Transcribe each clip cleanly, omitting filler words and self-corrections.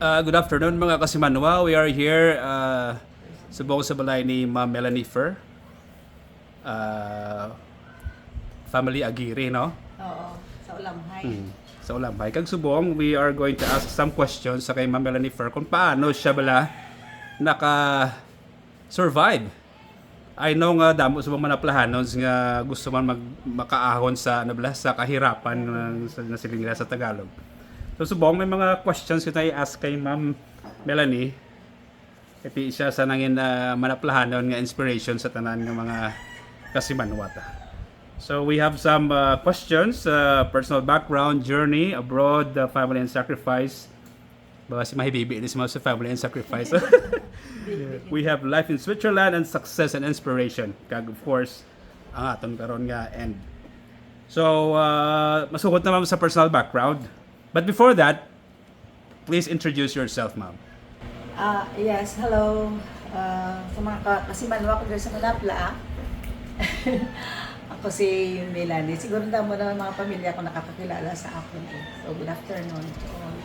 Good afternoon mga kasimanwa. We are here sa balay ni Ma'am Melanie Fer. Family Aguirre, no? Oo, sa Ulamhay. Sa Ulamhay. Kag subong, we are going to ask some questions sa kay Ma'am Melanie Fer kung paano siya bala naka-survive. I know nga damo sa mga manaplahanon nga gusto man makaahon sa sa kahirapan na silingra sa Tagalog. So subong may mga questions kita i-ask kay Ma'am Melanie. Iti siya sa nangin manaplahanon nga inspiration sa tanan ng mga kasimanwata. So we have some questions, personal background, journey, abroad, family and sacrifice. Baka si Mahibibi ini sa family and sacrifice. We have life in Switzerland and success and inspiration. Kag of course, ang aton karon nga end. So masukot naman sa personal background. But before that, please introduce yourself, ma'am. Yes, hello. Sa mga kasimanwa ko dito sa Manapla. Ako si Melanie. Siguro damo na mga pamilya ko nakakakilala sa akin. So, good afternoon to all.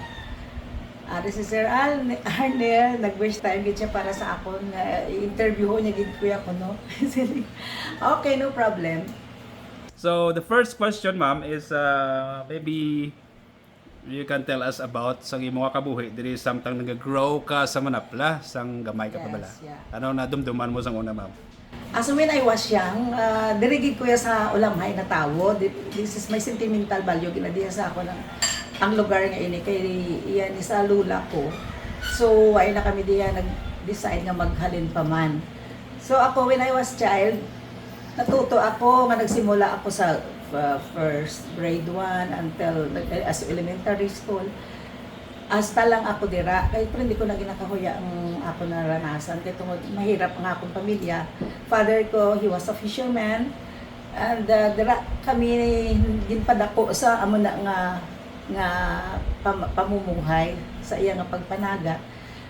This is Sir Arnel. Nag-wish time gid siya para sa akon. I-interview ko niya gid kuya ko, no? Okay, no problem. So, the first question, ma'am, is maybe you can tell us about sa imong kabuhi diri samtang nag-grow ka sa Manapla, sang gamay ka pa bala. Yes, yeah. Ano na dumduman mo sang una, ma'am? So when I was young, dirigid ko ya sa Ulamhay na tawo. This is my sentimental value. Ginadiya sa ako ng ang lugar nga ini kay iyan ni sa lula ko. So ay na kami diya nag-decide nga maghalin pa man. So ako when I was child, natuto ako nga nagsimula ako sa first grade 1 until as elementary school. Hasta lang ako dira, kaya pero hindi ko na ginakahuya ang ako naranasan. Kaya tungod mahirap ang akong pamilya. Father ko, he was a fisherman. And dira kami ginpadako sa amo na nga pamumuhay sa iya nga pagpanaga.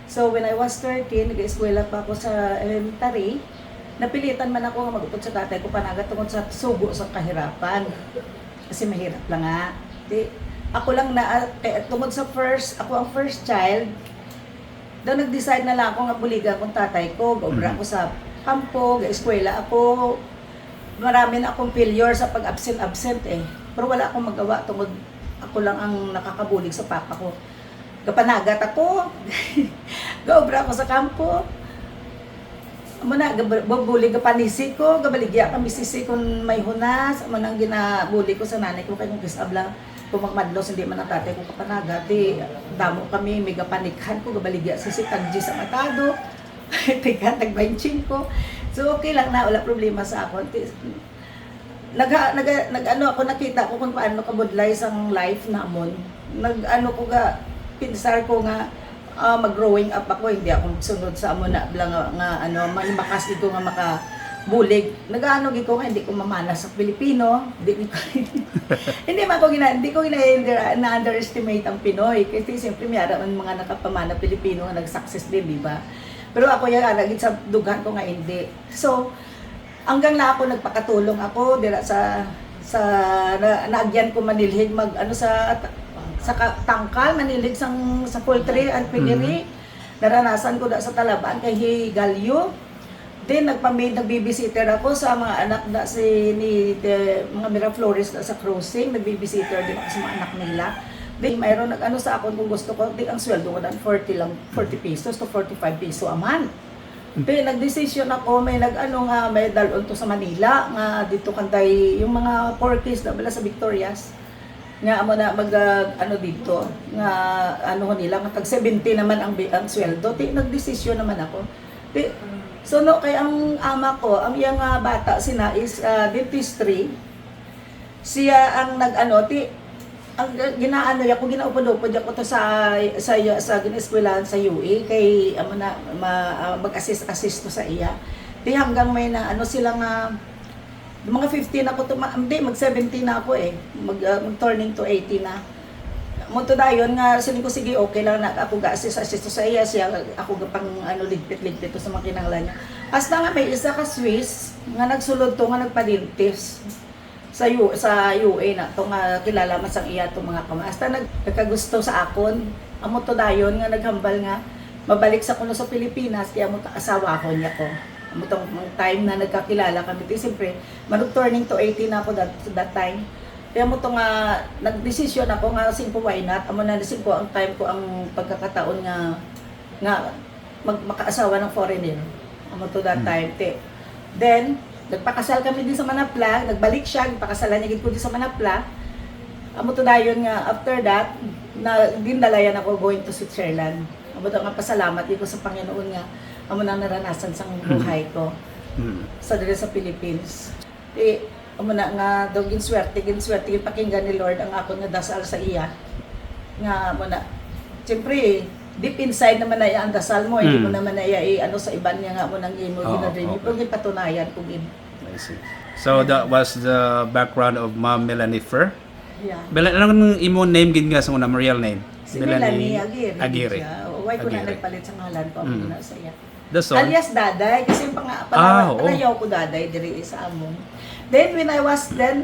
So when I was 13, nag-eskwela pa ako sa elementary. Napilitan man ako nga mag-upod sa tatay ko panaga tungod sa sugo sa kahirapan. Kasi mahirap lang nga. Di, ako lang na, tungod sa ako ang first child, daw nag-decide na lang ako nga buligan kong tatay ko. Gobra ako sa kampo, ga-eskwela ako. Marami na akong failure sa pag-absent eh. Pero wala akong magawa tungod ako lang ang nakakabulig sa papa ko. Gapanagat ako. Gobra ako sa kampo. Muna gabuli ka panisi ko, gabaligya kami sisi kun may hunas, amo nang ginabuli ko sa nanay ko kay kung kisabla kung magmadlos hindi man ang tatay ko kapanaga, di damo kami mega panikhan ko gabaligya sisi tagji sa matado. Tika tagbainching ko. So okay lang na wala problema sa akon. Nag ako nakita ko kung paano kabudlay sang life namon. Ko ga pinsar ko nga mag-growing up ako, hindi ako sunod sa amo na blang nga mahimakas dito nga makabulig. Nagaano gid ko hindi ko mamanas sa Pilipino, hindi ko na-underestimate ang Pinoy kasi siyempre mayara man mga nakapamana Pilipino nga nag-success din, di ba? Pero ako ya lagi sa dugan ko nga hindi. So hanggang na ako nagpakatulong ako dira sa naagyan ko manilhig sa tangkal, manilig sa poultry and piggery. Naranasan ko da sa Talaban kay Higalyo. Then nag-babysitter ako sa mga anak da mga Miraflores da sa crossing, nag-babysitter din ako sa mga anak nila. Then mayroon sa akon kung gusto ko, ang sweldo ko dan 40 pesos to 45 peso a month. Then nagdesisyon ako, may may dalon to sa Manila nga dito kantay yung mga porkies na bala sa Victorias. Nga amo na dito nga nila nga tag 70 naman ang sweldo. Nagdesisyon naman ako. So no kay ang ama ko, ang iyang bata is dentistry. Siya ang ang ginaupod-upod ako to sa gina-eskwelahan sa UE kay amo na mag-assist to sa iya. Hanggang may sila nga mga 15 ako mag-17 na ako eh. Mag-turning to 18 na. Munto dayon nga sining ko sige okay lang na ako ga-assist sa iya siya ako pang ligpit to sa mga kinahanglan niya. Hasta nga may isa ka Swiss nga nagsulod to nga nagpa-dentist sa UA na to nga kilala man sang iya to mga kama. Hasta nagkagusto sa akon amo to dayon nga naghambal nga mabalik sa kuno sa Pilipinas kaya mo asawa ko niya ko. Amo tong time na nagkakilala kami, di siyempre turning to 18 na ako that time. Kaya mo to nga nagdesisyon ako nga singko why not. Amo na singko ang time ko ang pagkakataon nga makaasawa ng foreigner. Amo to that time. Then nagpakasal kami din sa Manapla, nagbalik siya, nagpakasalan niya gid ko din sa Manapla. Amo to dayon nga after that na dindalayan ako going to Switzerland. Amo to nga pasalamat ko sa Panginoon nga amo nang naranasan sa buhay ko sa dili sa Philippines. Amo na nga daw ginswerte pakinggan ni Lord ang ako nga dasal sa iya. Nga amo na siyempre deep inside naman na ang dasal mo, hindi mo naman na ano sa iban niya nga mo nang imo ginadream. Pero patunayan kung I see. So that was the background of Ma'am Melanie Fer. yeah. Anong imo name gid nga sa una mo real name? Si Melanie Aguirre. Why ko na Aguirre. nagpalit sa ngalan ko ako na sa iya. The song? Alias Daday kasi panayaw ko Daday diri sa among. Then when I was then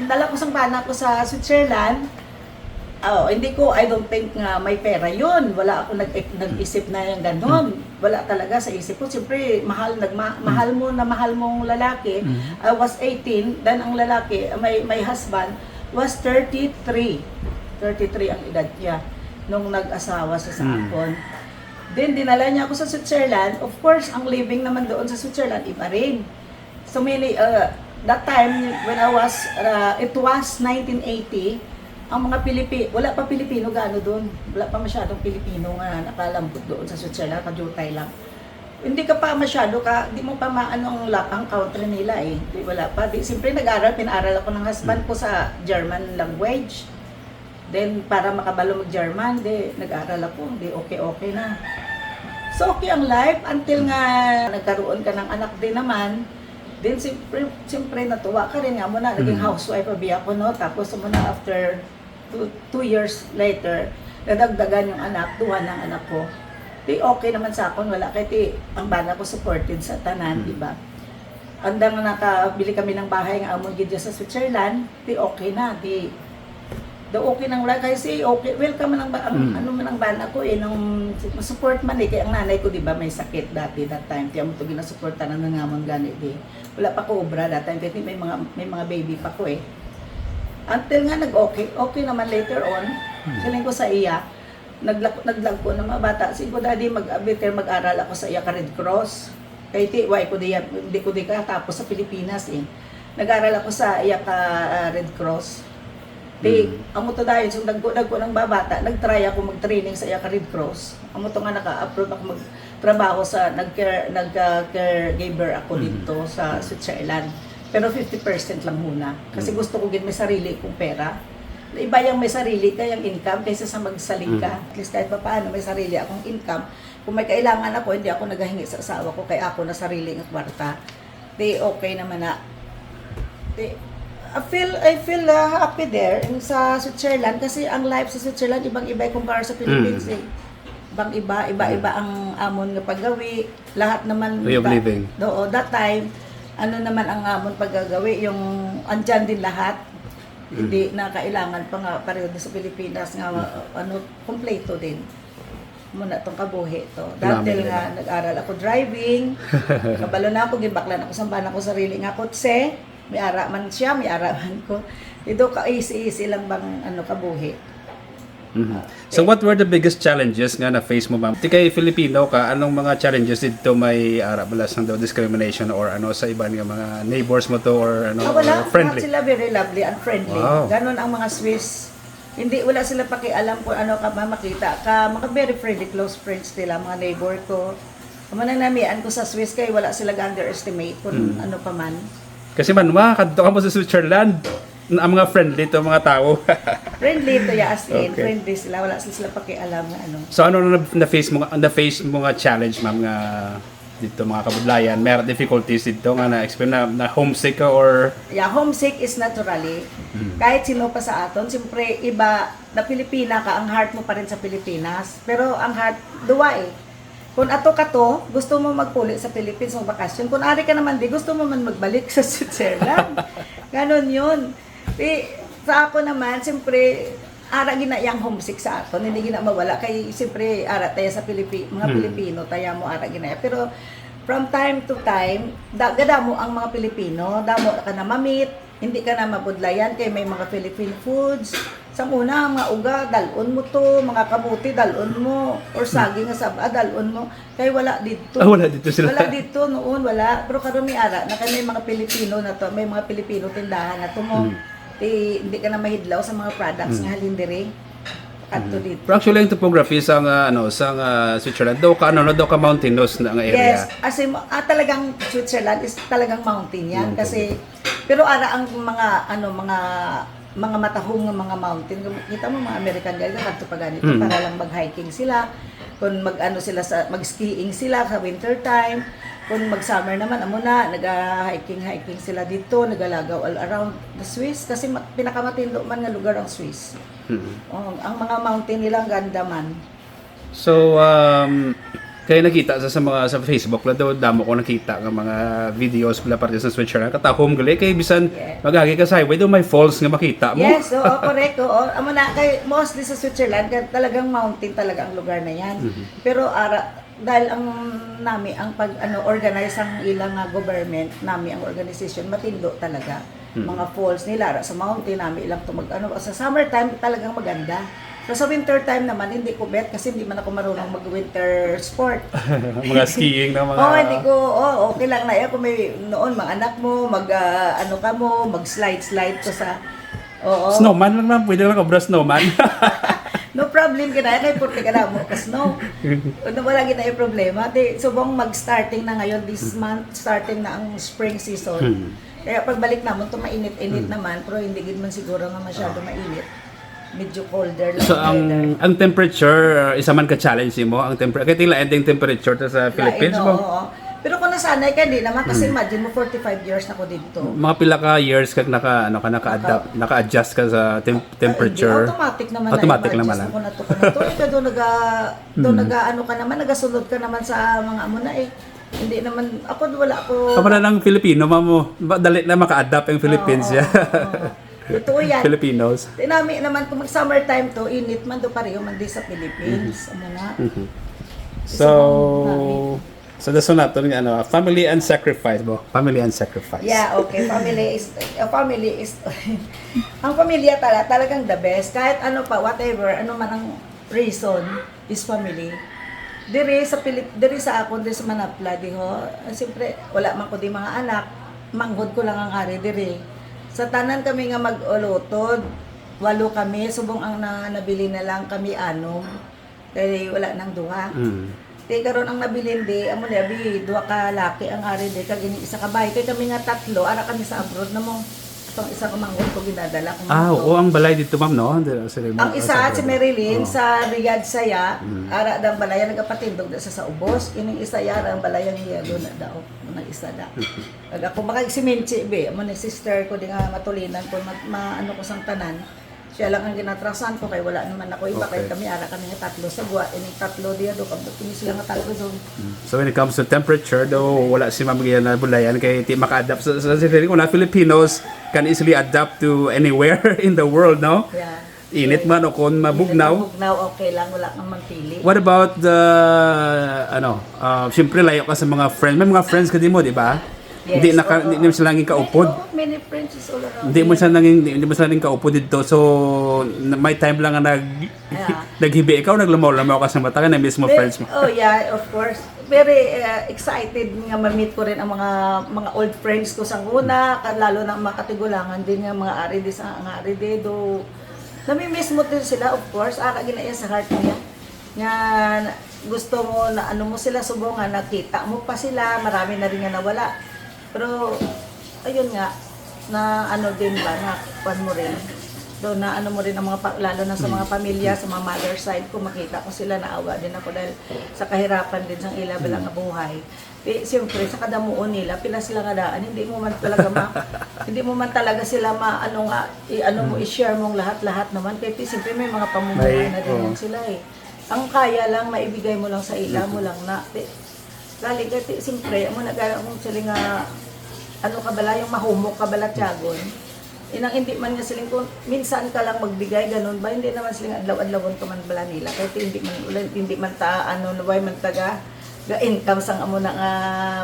dala ko sang bana ko sa Switzerland. I don't think nga may pera yun. Wala ako nag-isip na yung ganon. Wala talaga sa isip ko. Siyempre, mahal mong lalaki. I was 18, then ang lalaki, my husband, was 33. 33 ang edad niya nung nag-asawa siya sa akon. Then, dinala niya ako sa Switzerland. Of course, ang living naman doon sa Switzerland, iba rin. So, that time, when it was 1980, ang mga wala pa Pilipino gaano doon. Wala pa masyadong Pilipino nga nakalambot doon sa Switzerland, kadutay lang. Hindi ka pa masyado di mo pa maano ang country nila eh. Wala pa. Siyempre pinaral ako ng husband ko sa German language. Then para makabalo mag-German, nag-aral ako. Okay na. So okay ang life until nga nagkaroon ka ng anak din naman. Then siyempre natuwa ka rin nga mo na, naging housewife ako no. Tapos muna after 2 years later, nadagdagan yung anak, 2 ng anak ko. Okay naman sa akin, wala kahit ang bana ko supported sa tanan, di ba? Andang nakabili kami ng bahay nga amon gid sa Switzerland, okay na, okay nang wala kasi welcome man ano man ang bana ko nung support man kay ang nanay ko di ba may sakit dati that time tiyan mo to ginasuportan na ngamon gani wala pa ko obra that time kasi may mga baby pa ko until nga okay naman later on siling ko sa iya naglag ko ng mga bata siguro daddy mag-aral ako sa iya ka Red Cross kay why ko hindi ko tapos sa Pilipinas nag-aral ako sa iya ka Red Cross. Amo to dahil so nagbudag ko ng babata, nag-try ako mag-training sa Iyaka Red Cross. Amo to nga naka-approve ako magtrabaho sa nag-caregiver ako dito sa Switzerland. Pero 50% lang muna. Kasi gusto ko may sarili kong pera. Iba yung may sarili kayang income kaysa sa magsaling ka. At least kahit pa paano may sarili akong income. Kung may kailangan ako, hindi ako naghahingi sa asawa ko kaya ako na sarili ng kwarta. Okay naman na. I feel happy there sa Switzerland kasi ang life sa Switzerland ibang-iba kumpara sa Philippines Ibang-iba ang amon nga paggawi, lahat naman way of living. That time ano naman ang amon paggagawi, yung andyan din lahat. Hindi na kailangan pa nga pareho sa Pilipinas nga kompleto din. Muna tong kabuhi to. Dahil nga nag-aral ako driving, kabalo na ako gibaklan ako sambahan ako sarili nga kotse. May ara man siya, may ara man ko. Ito easy lang bang kabuhi. So what were the biggest challenges nga na face mo ma'am? Di kay Filipino ka, anong mga challenges dito may balas ng discrimination or sa iba nga mga neighbors mo to or wala, or friendly? Sila very lovely and friendly. Wow. Ganon ang mga Swiss. Wala sila pakialam kung ano ka makita ka. Mga very friendly, close friends nila, mga neighbor ko. Kamanang namian ko sa Swiss kay wala sila underestimate kung ano pa man. Kasi man, kadto ka mo sa Switzerland, ang mga friendly to mga tao. Friendly to as in, Okay. friendly sila, wala sila pakialam na So ano na-face mo nga challenge ma'am nga dito mga kabudlayan? May difficulties dito nga na-experience na homesick ka or homesick is naturally. Kahit sino pa sa aton, siyempre iba na Pilipina ka, ang heart mo pa rin sa Pilipinas. Pero ang heart, duwa Kung ato ka to, gusto mo magpuli sa Philippines ng bakasyon. Kung ari ka naman gusto mo man magbalik sa Switzerland. Ganon yun. Sa ako naman, siyempre, ara gina yang homesick sa aton, hindi gina mawala kay siyempre ara tayo sa mga Pilipino taya mo ara gina. Pero from time to time, gadamo ang mga Pilipino, damo ka na mamit, hindi ka na mabudlayan kay may mga Philippine foods. Sa una, mga uga, dalon mo to, mga kamuti, dalon mo, or saging nga saba, dalon mo. Kay wala dito. Wala dito sila. Wala dito noon, wala. Pero karon ni ara, na kay may mga Pilipino na to, may mga Pilipino tindahan na to mo. Hindi ka na mahidlaw sa mga products nga halindiri. Kadto dito. Pero actually yung topography sa Switzerland daw ka mountainous na nga area. Yes, as in, talagang Switzerland is talagang mountain yan kasi pero ara ang mga matahong ng mga mountain. Kita mo mga American guys kadto pa ganito para lang mag-hiking sila. Kung mag-skiing sila sa winter time. Kung mag-summer naman, amo na, nag-hiking sila dito, nagalagaw all around the Swiss kasi pinakamatindog man nga lugar ang Swiss. Ang mga mountain nila ang ganda man. So, kaya nakita sa Facebook la daw damo ko nakita ng mga videos pala parte sa Switzerland katahom gali kay bisan magagi ka sa highway daw may falls nga makita mo. Yes, oo, correct. Oo. Amo na kay mostly sa Switzerland talagang mountain talaga ang lugar na yan. Pero dahil ang organize ang ilang government, ang organization matindo talaga. Mga falls nila sa mountain ilang sa summertime talagang maganda. So sa winter time naman hindi ko bet kasi hindi man ako marunong mag-winter sport. Mga skiing na mga hindi ko okay lang na ako may noon mga anak mo mag-slide ko sa snowman lang pwede lang obra snowman. No problem kinaya kay purti ka na mo kas no. Wala gina yung problema. Subong mag-starting na ngayon this month, starting na ang spring season. Kaya pagbalik naman to mainit-init naman pero hindi gid man siguro nga masyado mainit. Medyo colder lang. So ang temperature isa man ka challenge mo ang temperature kay tila ending temperature sa Philippines mo. Pero kung nasanay ka di naman kasi imagine mo 45 years na ko dito. Mga pila ka years kag naka-adapt, naka-adjust ka sa temperature. Automatic naman na. Ko na to. Ikaw doon ka naman, nagasunod ka naman sa mga amo na eh. Hindi naman, wala ako. Pamana ng Filipino, mamo, dali na maka-adapt ang Philippines ya. Totoo yan. Filipinos. Tinami naman kung mag-summer time to, init man do pareho man di sa Philippines. Amo na. So that's one natin family and sacrifice mo. Family and sacrifice. Yeah, okay. Family is ang pamilya talagang the best. Kahit whatever, man ang reason is family. Diri sa akon sa Manapla siyempre wala man ko di mga anak, manghod ko lang ang ari diri. Sa tanan kami nga mag-ulotod, 8 kami, subong ang nabili na lang kami kay wala nang duha. Kay karon ang nabilin amo abi 2 ka laki ang ari kag isa ka bahay kay kami nga 3 ara kami sa abroad na mo. Itong isa ka manghod ko ginadala ko. Ang balay dito ma'am no. Ang isa si Marilyn sa Riyadh Saya, ara dang balayan nagapatindog sa ubos, ining isa yara ang balayan niya do na daw. Nang isa da. Kag ako makagsimentsi amo ni sister ko di nga matulinan ko ko sang tanan. Siya lang ang ginatrasan ko kay wala naman ako iba kay kami ara kami nga 3 sa buwa ini 3 diya do kabdo kini sila nga 3 doon. So when it comes to temperature daw wala si ma'am giyan na bulayan kay ti maka-adapt sa feeling ko na Filipinos can easily adapt to anywhere in the world no. Yeah. Init man o kon mabugnaw. Mabugnaw okay lang wala nang magpili. What about the siyempre layo ka sa mga friends. May mga friends ka din mo, di ba? Yes, hindi mo sila naging kaupod. Many friends is all around. Hindi mo sila naging kaupod dito. So may time lang na naghibi ikaw, naglamaw-lamaw ka sa mata ka na mismo friends mo. Oh yeah, of course. Very excited nga ma-meet ko rin ang mga old friends ko sa una, lalo na mga katigulangan din nga mga ari do. Nami-miss mo din sila, of course. Ara ginaya sa heart niya. Nga gusto mo na mo sila subongan, nakita mo pa sila, marami na rin nga nawala. Pero ayun nga na din ba na kuan mo rin. Do na mo rin ang mga lalo na sa mga pamilya, sa mga mother side ko makita ko sila naawa din ako dahil sa kahirapan din sang ila bilang nga buhay. Siyempre sa kadamuon nila pila sila nga daan hindi mo man talaga sila mo i-share mong lahat-lahat naman kay siyempre may mga pamumuhay na din sila eh. Ang kaya lang maibigay mo lang sa ila mo lang na lali kay siyempre mo nagara mong sila nga kabala yung mahumok kabala tiyagon Inang hindi man nga siling kung minsan ka lang magbigay ganun ba hindi naman siling adlaw-adlawon ka man bala nila kahit hindi man ta ano way man taga ga income sang amo na nga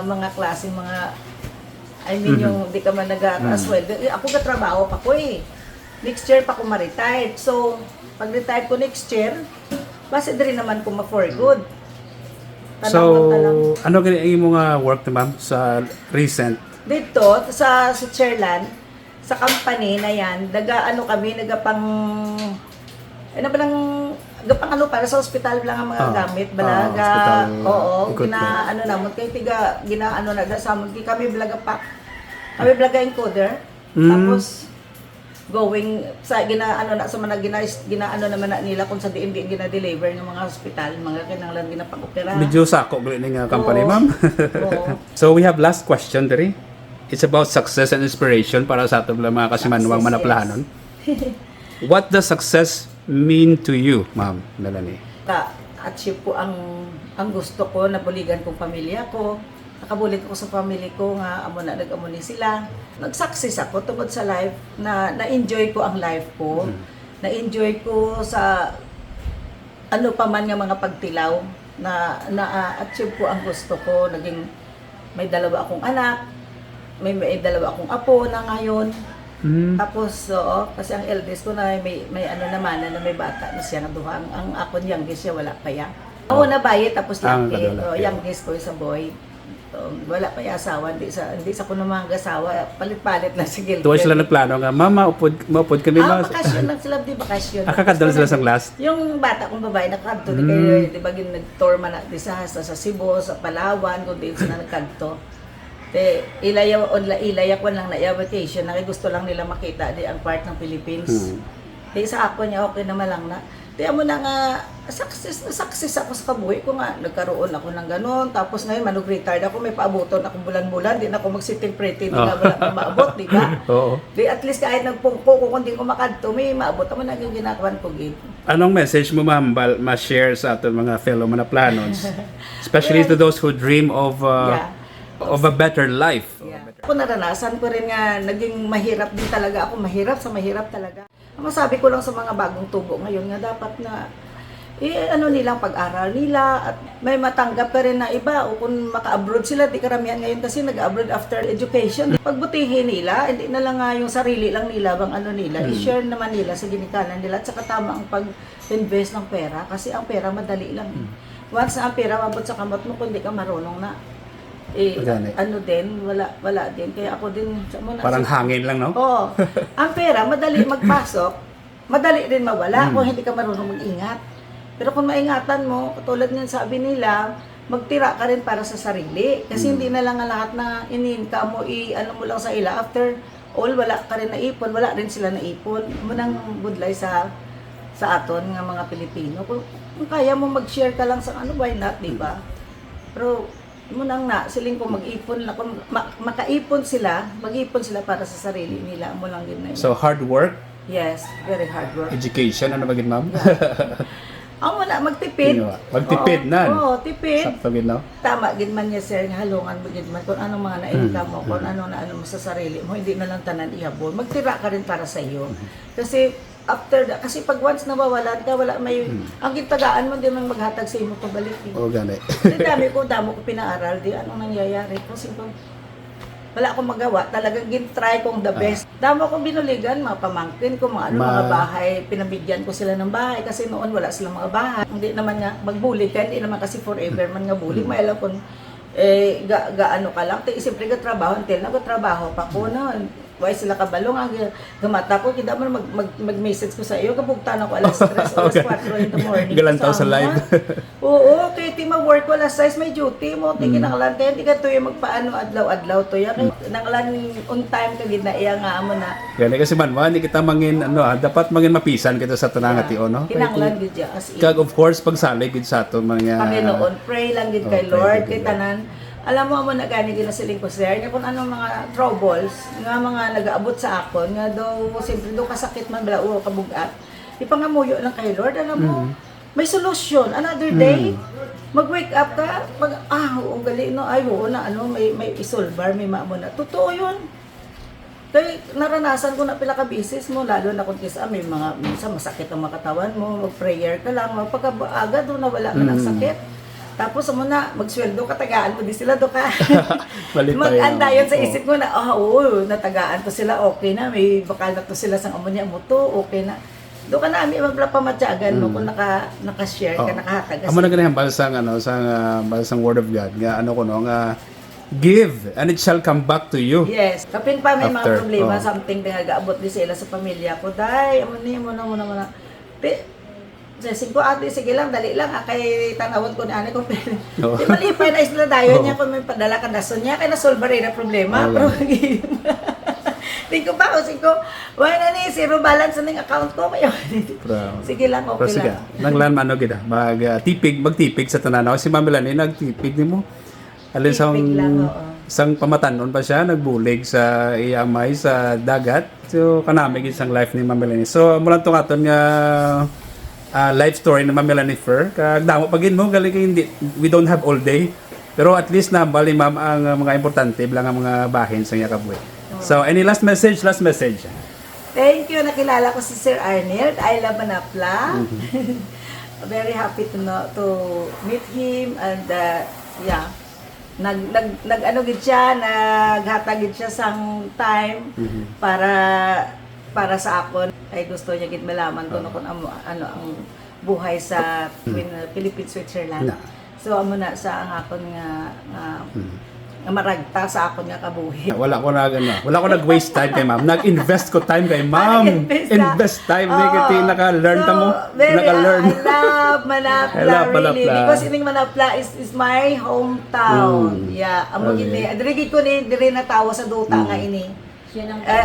mga klaseng mga I mean yung di ka man nag-sweldo. Ako ga trabaho pa ko eh. Next year pa ko ma-retire. So pag retire ko next year, base din naman ko ma-for good. So, ano ganyan yung mga work na ma'am sa recent? Dito, sa Chairland, sa company na yan, ano kami, nagapang, ano ba lang, gapang ano para sa ospital lang ang mga gamit, balaga, oo, ano namon, kay tiga, ano na, samon, kami blaga pa, kami blaga encoder, tapos, going sa ano na sa mga ginaano naman na nila kung sa diin gina-deliver ng mga hospital, mga kinahanglan ginapag-opera. Medyo sako gali ning company, ma'am. Oo. So we have last question diri. It's about success and inspiration para sa ating mga kasimanwang manaplahanon. What does success mean to you, ma'am Melanie? Achieve ko ang gusto ko, nabuligan kong pamilya ko. Nakabulit ko sa family ko nga amo na nag-amo ni sila. Nag-success ako tungkol sa life na-enjoy ko ang life ko. Na-enjoy ko sa ano pa man nga mga pagtilaw na-achieve ko ang gusto ko. Naging may dalawa akong anak, may dalawa akong apo na ngayon. Tapos kasi ang eldest ko na may ano naman na may bata na siya na duha. Ang ako youngest siya wala pa ya. Ako na bayi tapos youngest ko sa boy. Wala pa yung asawa, hindi sa kuno mga asawa, palit-palit lang sa gilid. Tuwa sila nagplano nga, mama, maupod kami. Bakasyon lang sila, di bakasyon. Kakadal sila sa class? Yung bata kong babae, nakadto, di kayo, di ba, nag-tour man natin sa Cebu, sa Palawan, kung di sila nagkadto. Ilaya ko lang na vacation, na gusto lang nila makita di ang part ng Philippines. Di sa ako niya, okay naman lang na. Di mo na nga, success ako sa kabuhi ko nga. Nagkaroon ako ng ganon. Tapos ngayon, manug-retired ako. May paabuton ako bulan-bulan. Di na ako mag-sitting pretty. Di na wala na maabot, di ba? Di at least kahit nagpungko ko, kung di ko makadto, may maabot. Ako na yung ginagawan ko, gid. Anong message mo, ma'am, ma-share sa ating mga fellow manaplanons? Especially to those who dream of a better life. Ako naranasan ko rin nga, naging mahirap din talaga ako. Mahirap talaga. Ang masabi ko lang sa mga bagong tubo ngayon nga dapat na ano nilang pag-aral nila at may matanggap ka rin na iba o kung maka-abroad sila, di karamihan ngayon kasi nag-abroad after education. Pagbutihin nila, hindi na lang nga yung sarili lang nila bang ano nila, i-share naman nila sa ginikanan nila at saka tama ang pag-invest ng pera kasi ang pera madali lang. Once na ang pera mabot sa kamot mo, kung di ka marunong na ano din, wala din. Kaya ako din, parang hangin lang, no? Oo. Ang pera, madali magpasok, madali rin mawala kung hindi ka marunong mag-ingat. Pero kung maingatan mo, katulad ng sabi nila, magtira ka rin para sa sarili. Kasi hindi na lang ang lahat na in-income mo, ano mo lang sa ila. After all, wala ka rin naipon, wala rin sila naipon. Munang budlay sa aton nga mga Pilipino. Kung kaya mo mag-share ka lang sa ano, why not, di ba? Pero munang siling ko mag-ipon lang, kung makaipon sila, mag-ipon sila para sa sarili nila, mo lang din na yun. So hard work? Yes, very hard work. Education, ano ba gid, ma'am? Ang wala, magtipid. Magtipid na. Oo, tipid. Sakto gid, no? Tama, gid man niya sir, halungan mo gid man kung anong mga na-income mo, kung ano na mo sa sarili mo, hindi na lang tanan ihabol. Magtira ka rin para sa iyo. Kasi after that, kasi pag once nawawalan ka, wala may, ang gitagaan mo, di man maghatag sa imo pabalik. Gani. Dami ko pinaaral, di anong nangyayari. Kasi kung wala akong magawa, talagang gin-try kong the best. Damo akong binuligan, mga pamangkin ko, mga bahay, pinabigyan ko sila ng bahay kasi noon wala silang mga bahay. Hindi naman nga magbuli ka, hindi naman kasi forever man nga bully. May alam kung gaano ka lang, siyempre trabaho, until nagtrabaho pa ko na. Why sila kabalo nga gamata ko kita man mag-message ko sa iyo kabugtan ako alas 3 alas 4 in the morning. Galantaw sa live. Oo, kay ti mag-work ko alas 6 may duty mo ti kinahanglan kay hindi ka tuyo magpaano adlaw-adlaw to ya kay nanglan on time ka gid na iya nga amo na. Gani kasi man hindi kita mangin dapat mangin mapisan kita sa tanang ati no. Kinahanglan gid ya as in. Kag of course pagsalig gid sa ato mga Panginoon, pray lang gid kay Lord kay tanan. Alam mo na gani gina siling ko sir, nga kung anong mga troubles, nga mga nag-aabot sa akon, nga daw, siyempre daw kasakit man bala o kabugat, ipangamuyo lang kay Lord, alam mo, may solusyon. Another day, mag-wake up ka, ang gali, no, ay, oo na, ano, may isolvar, may maamo na. Totoo yun. Kaya naranasan ko na pila ka bisis mo, lalo na kung kisa may mga, minsan masakit ang makatawan mo, mag-prayer ka lang, magpagkaaga doon na wala ka ng sakit. Tapos mo na, magsweldo ka, tagaan mo di sila do ka. Balik tayo. Mag-anda yun sa isip ko na, oo, natagaan to sila, okay na, may bakal na to sila sa amonya mo to, okay na. Doon ka na ami maglapamatyagan mo kung naka-share ka, nakahatag. Amo na ganyan balsang balsang word of God nga ano ko no nga give and it shall come back to you. Yes. Kapin pa may After, mga problema, oh. something na nag-aabot din sila sa pamilya ko. Day, muna. Sing ko, ate, sige lang, dali lang. Kay tanawad ko ni ane ko. Oh. Di malipay na isla dayon Oh. niya kung may padala ka na. So niya, kaya nasolve rin na problema. Oh, Pero, di ko pa, sing ko, wala na ni, zero balance na yung account ko. Kaya, sige lang, okay Sige. lang. Nanglan man gid magtipig sa tanan si Ma'am Melanie nagtipig nimo. Alin sang Tipig lang, oo. sang pamatanon pa siya nagbulig sa iyamay sa dagat. So kanami gid sang life ni Ma'am Melanie. So mula tong aton nga life story ni Ma'am Melanie Fer kag damo pagin mo gali kay hindi we don't have all day. Pero at least na bali ma'am ang mga importante bilang ang mga bahin sa iya kabuhi. So any last message? Thank you. Nakilala ko si Sir Arnold. I love Manapla. Very happy to meet him and yeah. Nag-ano gid siya, naghatag gid siya sang time para sa akon. Ay gusto niya gid malaman ko kung ano ang buhay sa Philippines, Switzerland. So amo na sa ang akon nga maragta sa akon nga kabuhi. Wala ko nag-waste time kay ma'am. Nag-invest ko time kay ma'am. Invest time ni kiti naka-learn ta mo. Naka-learn. I love Manapla, I love really. Manapla. Because ining Manapla is my hometown. Yeah, amo Okay. gini. Diri ko ni diri na tawo sa duta nga ini.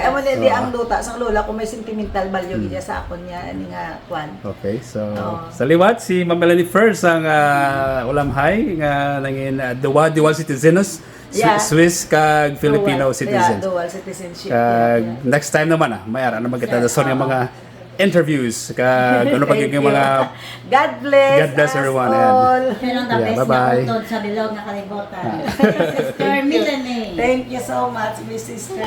Amo ni di ang duta sa lola ko may sentimental value gid sa akon niya ani nga kwan. Okay, so Oo. sa liwat si Ma'am Melanie First ang ulamhay nga nangin dual citizenus Yeah. Swiss kag Filipino Dual- citizens. Yeah, dual citizenship. Kag yeah. next time naman mayara na magkatadason nga mga interviews kag ano pag Thank yung you. mga God bless. God bless us everyone, all. Yan ang the Yeah, best bye-bye. na utod sa bilog na kalibutan. Sister Melanie. Thank you so much, my sister.